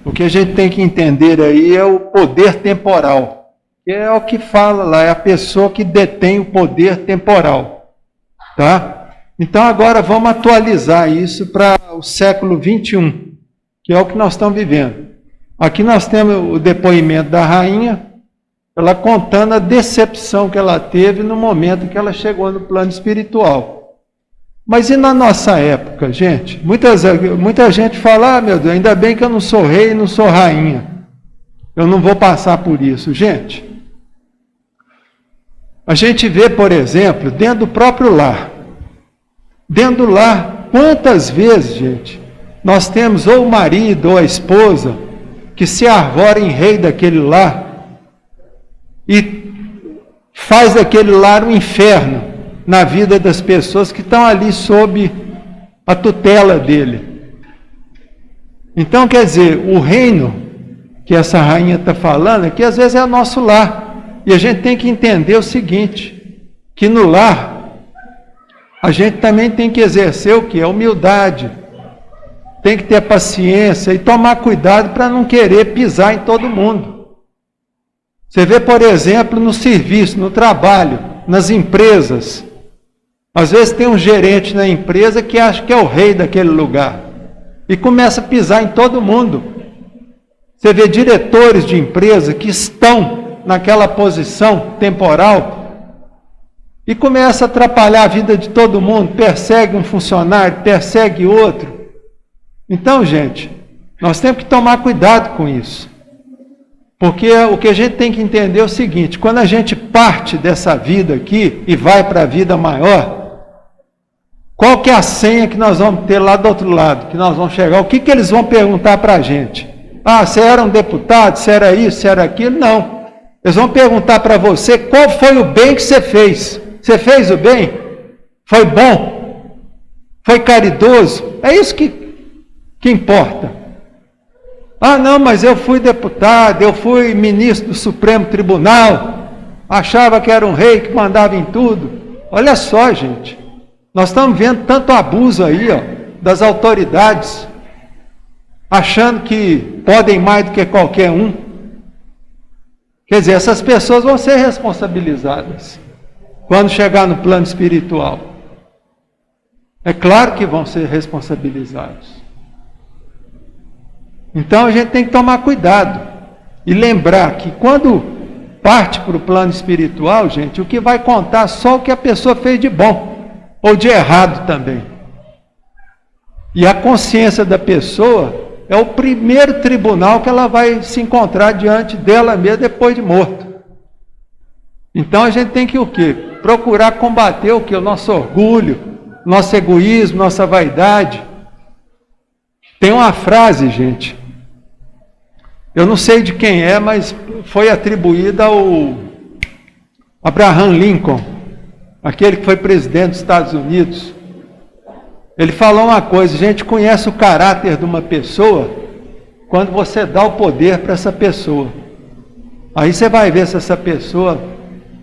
O que a gente tem que entender aí é o poder temporal, que é o que fala lá, é a pessoa que detém o poder temporal, tá? Então agora vamos atualizar isso para o século 21, que é o que nós estamos vivendo. Aqui nós temos o depoimento da rainha, ela contando a decepção que ela teve no momento que ela chegou no plano espiritual. Mas e na nossa época, gente? Muita gente fala, meu Deus, ainda bem que eu não sou rei e não sou rainha. Eu não vou passar por isso. Gente, a gente vê, por exemplo, dentro do próprio lar. Dentro do lar, quantas vezes, gente, nós temos ou o marido ou a esposa que se arvora em rei daquele lar e faz daquele lar um inferno na vida das pessoas que estão ali sob a tutela dele. Então, quer dizer, o reino que essa rainha está falando, que às vezes é o nosso lar. E a gente tem que entender o seguinte, que no lar, a gente também tem que exercer o que? A humildade. Tem que ter paciência e tomar cuidado para não querer pisar em todo mundo. Você vê, por exemplo, no serviço, no trabalho, nas empresas. Às vezes tem um gerente na empresa que acha que é o rei daquele lugar e começa a pisar em todo mundo. Você vê diretores de empresa que estão naquela posição temporal e começa a atrapalhar a vida de todo mundo, persegue um funcionário, persegue outro. Então, gente, nós temos que tomar cuidado com isso. Porque o que a gente tem que entender é o seguinte, quando a gente parte dessa vida aqui e vai para a vida maior, qual que é a senha que nós vamos ter lá do outro lado, que nós vamos chegar? O que eles vão perguntar para a gente? Ah, você era um deputado, você era isso, você era aquilo? Não. Eles vão perguntar para você qual foi o bem que você fez. Você fez o bem? Foi bom? Foi caridoso? É isso que importa. Ah, não, mas eu fui deputado, eu fui ministro do Supremo Tribunal, achava que era um rei que mandava em tudo. Olha só, gente. Nós estamos vendo tanto abuso aí, ó, das autoridades, achando que podem mais do que qualquer um. Quer dizer, essas pessoas vão ser responsabilizadas quando chegar no plano espiritual. É claro que vão ser responsabilizados. Então a gente tem que tomar cuidado e lembrar que quando parte para o plano espiritual, gente, o que vai contar só o que a pessoa fez de bom. Ou de errado também. E a consciência da pessoa é o primeiro tribunal que ela vai se encontrar diante dela mesma depois de morto. Então a gente tem que o quê? Procurar combater o quê? O nosso orgulho, nosso egoísmo, nossa vaidade. Tem uma frase, gente, eu não sei de quem é, mas foi atribuída ao Abraham Lincoln, aquele que foi presidente dos Estados Unidos. Ele falou uma coisa, a gente conhece o caráter de uma pessoa quando você dá o poder para essa pessoa. Aí você vai ver se essa pessoa,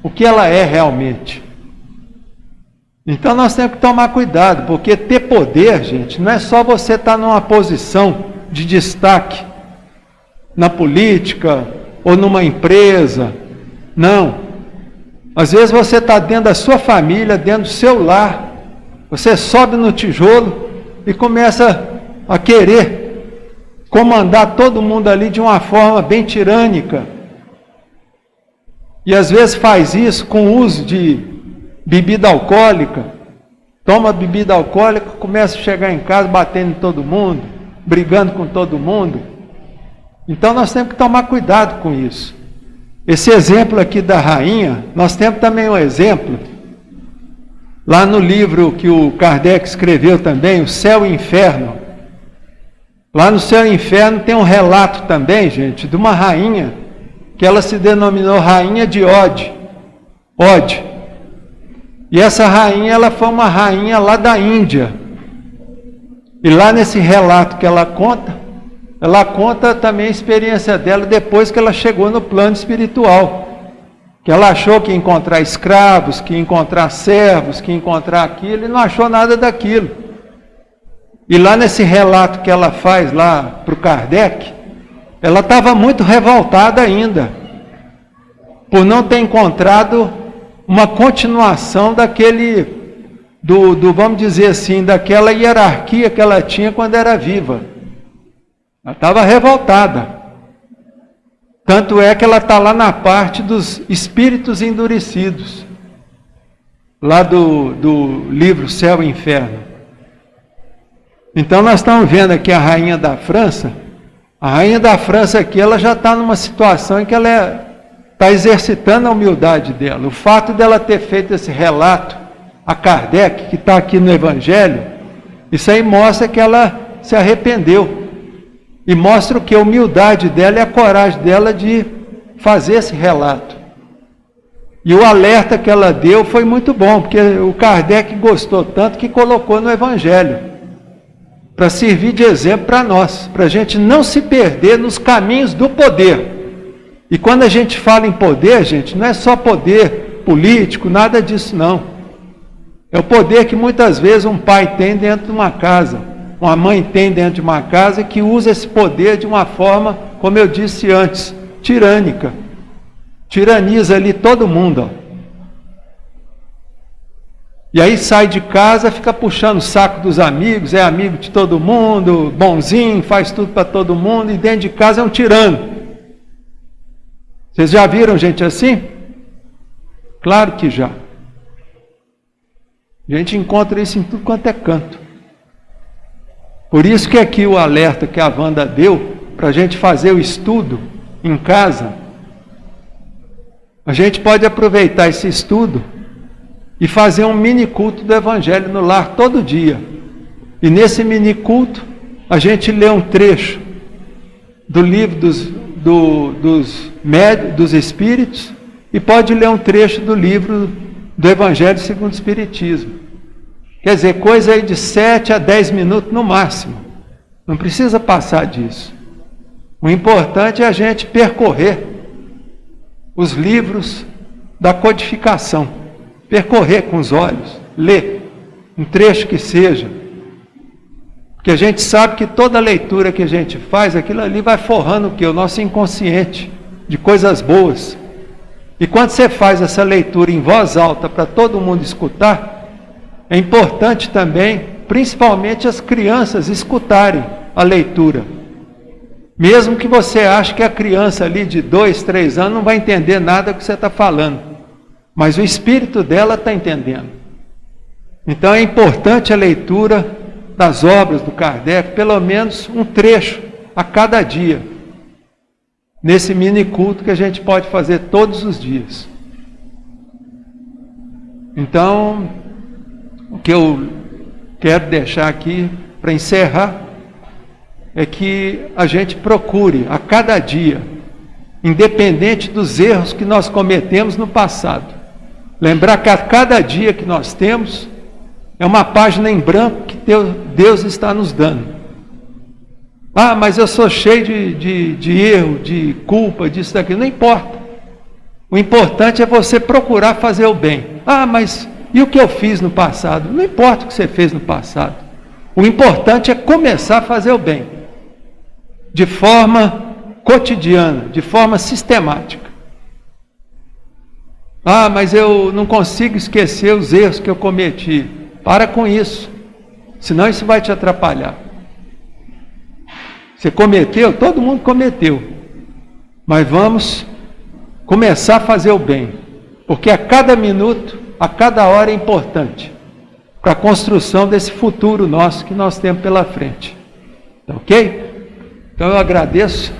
o que ela é realmente. Então nós temos que tomar cuidado, porque ter poder, gente, não é só você estar numa posição de destaque na política ou numa empresa. Não. Às vezes você está dentro da sua família, dentro do seu lar, você sobe no tijolo e começa a querer comandar todo mundo ali de uma forma bem tirânica. E às vezes faz isso com o uso de bebida alcoólica, toma bebida alcoólica, começa a chegar em casa batendo em todo mundo, brigando com todo mundo. Então nós temos que tomar cuidado com isso. Esse exemplo aqui da rainha, nós temos também um exemplo, lá no livro que o Kardec escreveu também, O Céu e o Inferno. Lá no Céu e Inferno tem um relato também, gente, de uma rainha, que ela se denominou Rainha de Ode. E essa rainha, ela foi uma rainha lá da Índia. E lá nesse relato que ela conta também a experiência dela depois que ela chegou no plano espiritual. Que ela achou que ia encontrar escravos, que ia encontrar servos, que ia encontrar aquilo, e não achou nada daquilo. E lá nesse relato que ela faz lá para o Kardec, ela estava muito revoltada ainda, por não ter encontrado uma continuação vamos dizer assim, daquela hierarquia que ela tinha quando era viva. Ela estava revoltada. Tanto é que ela está lá na parte dos espíritos endurecidos, lá do livro Céu e Inferno. Então nós estamos vendo aqui a rainha da França. A rainha da França aqui, ela já está numa situação em que ela está exercitando a humildade dela. O fato dela ter feito esse relato a Kardec, que está aqui no Evangelho, isso aí mostra que ela se arrependeu. E mostra o que? A humildade dela e a coragem dela de fazer esse relato. E o alerta que ela deu foi muito bom, porque o Kardec gostou tanto que colocou no Evangelho, para servir de exemplo para nós, para a gente não se perder nos caminhos do poder. E quando a gente fala em poder, gente, não é só poder político, nada disso não. É o poder que muitas vezes um pai tem dentro de uma casa, uma mãe tem dentro de uma casa, que usa esse poder de uma forma, como eu disse antes, tirânica. Tiraniza ali todo mundo, ó. E aí sai de casa, fica puxando o saco dos amigos, é amigo de todo mundo, bonzinho, faz tudo para todo mundo, e dentro de casa é um tirano. Vocês já viram gente assim? Claro que já. A gente encontra isso em tudo quanto é canto. Por isso que aqui o alerta que a Wanda deu, para a gente fazer o estudo em casa, a gente pode aproveitar esse estudo e fazer um mini culto do Evangelho no lar todo dia. E nesse mini culto, a gente lê um trecho do livro dos Espíritos, e pode ler um trecho do livro do Evangelho segundo o Espiritismo. Quer dizer, coisa aí de 7 a 10 minutos no máximo. Não precisa passar disso. O importante é a gente percorrer os livros da codificação. Percorrer com os olhos, ler um trecho que seja. Porque a gente sabe que toda leitura que a gente faz, aquilo ali vai forrando o quê? O nosso inconsciente de coisas boas. E quando você faz essa leitura em voz alta para todo mundo escutar, é importante também, principalmente as crianças, escutarem a leitura. Mesmo que você ache que a criança ali de 2, 3 anos não vai entender nada do que você está falando. Mas o espírito dela está entendendo. Então é importante a leitura das obras do Kardec, pelo menos um trecho a cada dia, nesse mini culto que a gente pode fazer todos os dias. Então, o que eu quero deixar aqui para encerrar é que a gente procure a cada dia, independente dos erros que nós cometemos no passado, lembrar que a cada dia que nós temos é uma página em branco que Deus está nos dando. Ah, mas eu sou cheio de erro, de culpa, disso, daquilo. Não importa. O importante é você procurar fazer o bem. Ah, mas e o que eu fiz no passado? Não importa o que você fez no passado. O importante é começar a fazer o bem. De forma cotidiana, de forma sistemática. Ah, mas eu não consigo esquecer os erros que eu cometi. Para com isso, senão isso vai te atrapalhar. Você cometeu, todo mundo cometeu. Mas vamos começar a fazer o bem. Porque a cada minuto, a cada hora é importante. Para a construção desse futuro nosso que nós temos pela frente. Tá ok? Então eu agradeço